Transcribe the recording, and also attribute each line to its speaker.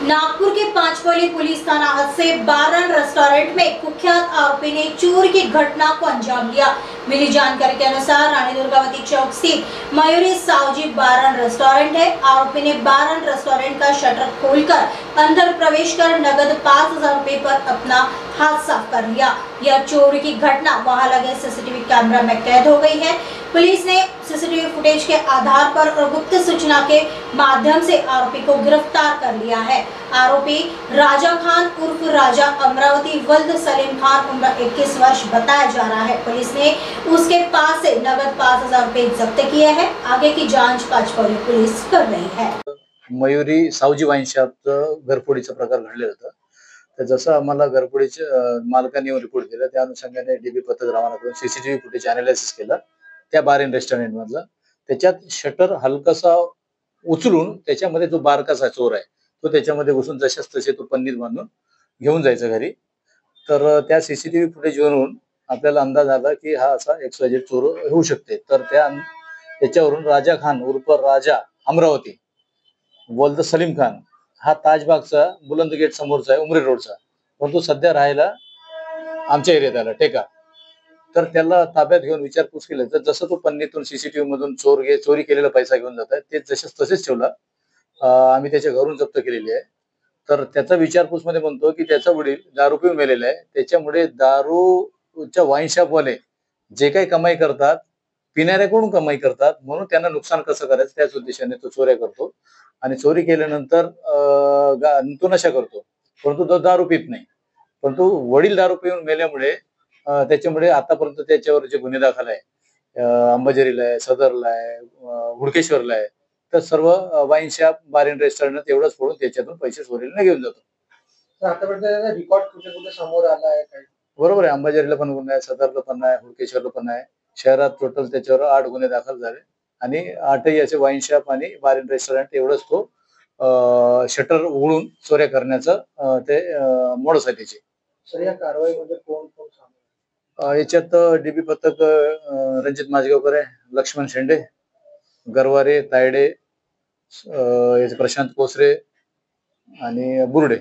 Speaker 1: नागपुर के Panchpaoli police थाना हद से बारन रेस्टोरेंट में कुख्यात आरोपी ने चोरी की घटना को अंजाम दिया। मिली जानकारी के अनुसार रानी दुर्गावती चौक स्थित मयूरी सावजी बारन रेस्टोरेंट है। आरोपी ने बारन रेस्टोरेंट का शटर खोलकर अंदर प्रवेश कर नगद 5,000 रुपए पर अपना हाथ साफ कर लिया। यह चोरी की घटना वहां लगे सीसीटीवी कैमरा में कैद हो गई है। पुलिस ने सीसीटीवी फुटेज के आधार पर और गुप्त सूचना के माध्यम से आरोपी को गिरफ्तार कर लिया है। आरोपी राजा खान उर्फ राजा अमरावती वल्द सलीम खान उम्र 21 वर्ष बताया जा रहा है। पुलिस ने उसके पास से नगद 5,000 रुपए जब्त किए हैं। आगे की जांच पांचपौली पुलिस कर रही है।
Speaker 2: मयुरी सावजी वाईन शॉपचं घरफोडीचा प्रकार घडलेला होता। तर जसं आम्हाला घरफोडीचे मालकांनी रिपोर्ट केला त्या अनुषंगाने डीबी पथक रवाना करून सीसीटीव्ही फुटेज अनालिसिस केला त्या बार इन रेस्टॉरंट मधला। त्याच्यात शटर हलकासा उचलून त्याच्यामध्ये जो बारकासा चोर आहे तो त्याच्यामध्ये घुसून जशाच तसे तो पन्नीत बांधून घेऊन जायचा घरी। तर त्या सीसीटीव्ही फुटेज वरून आपल्याला अंदाज आला की हा असा XYZ चोर होऊ शकते। तर त्याच्यावरून राजा खान उर्फ राजा अमरावती वल्द सलीम खान हा ताजबागचा बुलंद गेट समोरचा आहे उमरी रोडचा, परंतु सध्या राहायला आमच्या एरियात आला टेका। तर त्याला ताब्यात घेऊन विचारपूस केली तर जसं तो पन्नीतून सीसीटीव्ही मधून चोरी केलेला पैसा घेऊन जात आहे ते जसेच तसेच ठेवला। आम्ही त्याच्या घरून जप्त केलेली आहे। तर त्याचा विचारपूस मध्ये म्हणतो की त्याचा वडील दारू पिऊन मेलेला आहे, त्याच्यामुळे दारूच्या वाईन शॉप वाले जे काही कमाई करतात पिणाऱ्याकडून कमाई करतात, म्हणून त्यांना नुकसान कसं करायचं त्याच उद्देशाने तो चोऱ्या करतो आणि चोरी केल्यानंतर तो नशा करतो, परंतु तो दारू पित नाही। परंतु वडील दारू पिऊन मेल्यामुळे त्याच्यामुळे आतापर्यंत त्याच्यावर जे गुन्हे दाखल आहे अंबाझरीला आहे, सदरला आहे, हुडकेश्वरला आहे, तर सर्व wine shop bar in restaurant एवढंच फोडून त्याच्यातून पैसे चोरीला घेऊन जातो।
Speaker 3: आतापर्यंत रिकॉर्ड कुठे कुठे समोर आला आहे काय?
Speaker 2: बरोबर आहे, अंबाझरीला पण गुन्हा आहे, सदरला पण आहे, हुडकेश्वरला पण आहे। शहरात टोटल त्याच्यावर 8 गुन्हे दाखल झाले आणि 8ही असे वाईन शॉप आणि बार इन रेस्टॉरंट एवढंच तो शटर उघडून चोऱ्या करण्याचं ते मोडस आहे त्याची।
Speaker 3: सर या कारवाईमध्ये कोण कोण सामील?
Speaker 2: याच्यात डीबी पथक रणजित माझगावकर आहे, लक्ष्मण शेंडे, गरवारे, तायडे, प्रशांत कोसरे आणि बुर्डे।